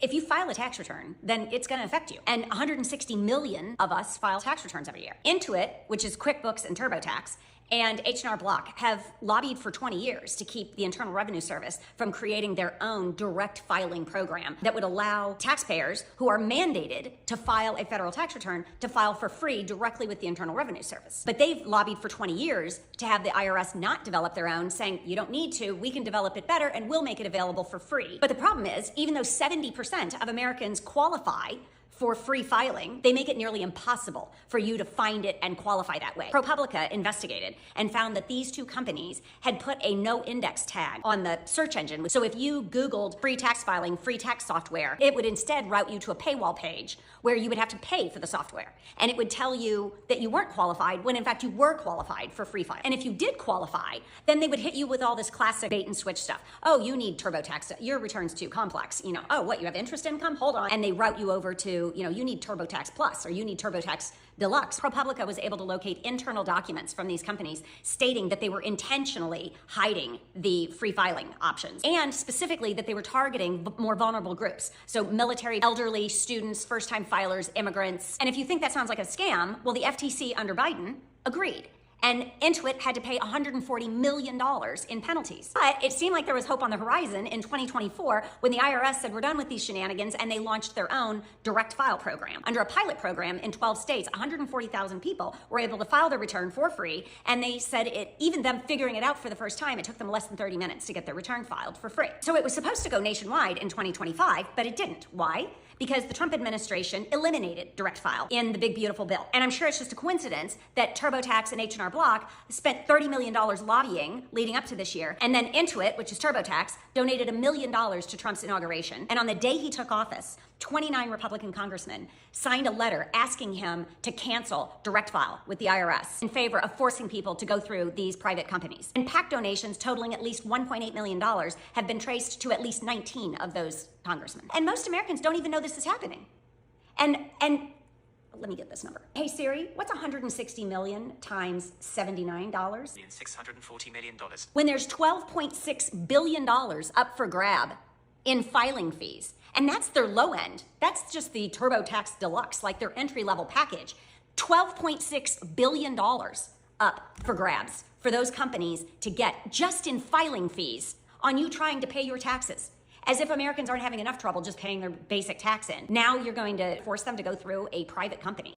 If you file a tax return, then it's going to affect you. And 160 million of us file tax returns every year. Intuit, which is QuickBooks and TurboTax, and H&R Block have lobbied for 20 years to keep the Internal Revenue Service from creating their own direct filing program that would allow taxpayers who are mandated to file a federal tax return to file for free directly with the Internal Revenue Service. But they've lobbied for 20 years to have the IRS not develop their own, saying, you don't need to, we can develop it better and we'll make it available for free. But the problem is, even though 70% of Americans qualify for free filing, they make it nearly impossible for you to find it and qualify that way. ProPublica investigated and found that these two companies had put a no index tag on the search engine. So if you Googled free tax filing, free tax software, it would instead route you to a paywall page where you would have to pay for the software. And it would tell you that you weren't qualified when in fact you were qualified for free filing. And if you did qualify, then they would hit you with all this classic bait and switch stuff. Oh, you need TurboTax, your return's too complex. Oh, what, you have interest income? Hold on. And they route you over to, you need TurboTax Plus or you need TurboTax Deluxe. ProPublica was able to locate internal documents from these companies stating that they were intentionally hiding the free filing options, and specifically that they were targeting more vulnerable groups. So military, elderly, students, first-time filers, immigrants. And if you think that sounds like a scam, well, the FTC under Biden agreed. And Intuit had to pay $140 million in penalties. But it seemed like there was hope on the horizon in 2024 when the IRS said, we're done with these shenanigans, and they launched their own direct file program. Under a pilot program in 12 states, 140,000 people were able to file their return for free, and they said even them figuring it out for the first time, it took them less than 30 minutes to get their return filed for free. So it was supposed to go nationwide in 2025, but it didn't. Why? Because the Trump administration eliminated direct file in the big beautiful bill. And I'm sure it's just a coincidence that TurboTax and H&R Block spent $30 million lobbying leading up to this year. And then Intuit, which is TurboTax, donated $1 million to Trump's inauguration. And on the day he took office, 29 Republican congressmen signed a letter asking him to cancel direct file with the IRS in favor of forcing people to go through these private companies. And PAC donations totaling at least $1.8 million have been traced to at least 19 of those congressmen. And most Americans don't even know this is happening. And let me get this number. Hey Siri, what's 160 million times $79? $640 million. When there's $12.6 billion up for grab in filing fees. And that's their low end. That's just the TurboTax Deluxe, like their entry-level package. $12.6 billion up for grabs for those companies to get just in filing fees on you trying to pay your taxes. As if Americans aren't having enough trouble just paying their basic tax in. Now you're going to force them to go through a private company.